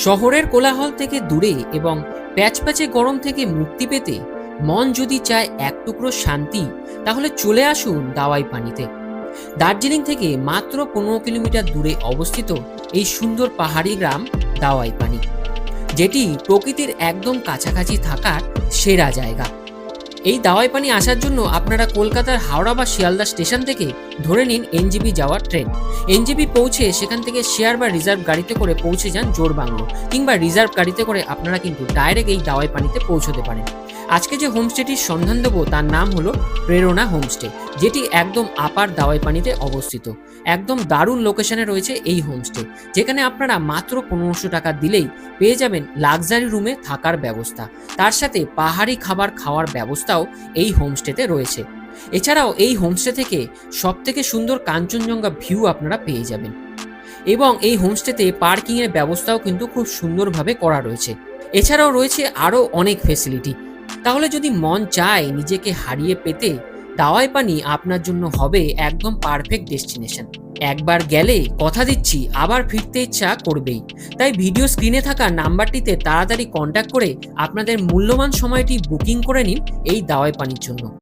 শহরের কোলাহল থেকে দূরে এবং প্যাচপ্যাচে গরম থেকে মুক্তি পেতে মন যদি চায় এক টুকরো শান্তি, তাহলে চলে আসুন দাওয়াই পানিতে। দার্জিলিং থেকে মাত্র 15 কিলোমিটার দূরে অবস্থিত এই সুন্দর পাহাড়ি গ্রাম দাওয়াই পানি, যেটি প্রকৃতির একদম কাছাকাছি থাকার সেরা জায়গা। এই দাওয়াই পানি আসার জন্য আপনারা কলকাতার হাওড়া বা শিয়ালদা স্টেশন থেকে ধরে নিন এনজেপি যাওয়ার ট্রেন। এনজেপি পৌঁছে সেখান থেকে শেয়ার বা রিজার্ভ গাড়িতে করে পৌঁছে যান জোড়বাংলো, কিংবা রিজার্ভ গাড়িতে করে আপনারা কিন্তু ডাইরেক্ট এই দাওয়াই পানিতে পৌঁছতে পারেন। আজকে যে হোমস্টেটির সন্ধান দেবো তার নাম হলো প্রেরণা হোমস্টে, যেটি একদম আপার দাওয়াই পানিতে অবস্থিত। একদম দারুণ লোকেশনে রয়েছে এই হোমস্টে, যেখানে আপনারা মাত্র 1500 টাকা দিলেই পেয়ে যাবেন লাক্সারি রুমে থাকার ব্যবস্থা, তার সাথে পাহাড়ি খাবার খাওয়ার ব্যবস্থাও এই হোমস্টেতে রয়েছে। এছাড়াও এই হোমস্টে থেকে সবথেকে সুন্দর কাঞ্চনজঙ্ঘা ভিউ আপনারা পেয়ে যাবেন, এবং এই হোমস্টেতে পার্কিংয়ের ব্যবস্থাও কিন্তু খুব সুন্দরভাবে করা রয়েছে। এছাড়াও রয়েছে আরও অনেক ফেসিলিটি। তাহলে যদি মন চায় নিজেকে হারিয়ে পেতে, দাওয়াই পানি আপনার জন্য হবে একদম পারফেক্ট ডেস্টিনেশন। একবার গেলে কথা দিচ্ছি আবার ফিরতে ইচ্ছা করবেই। তাই ভিডিও স্ক্রিনে থাকা নাম্বারটিতে তাড়াতাড়ি কন্ট্যাক্ট করে আপনাদের মূল্যবান সময়টি বুকিং করে নিন এই দাওয়াই পানির জন্য।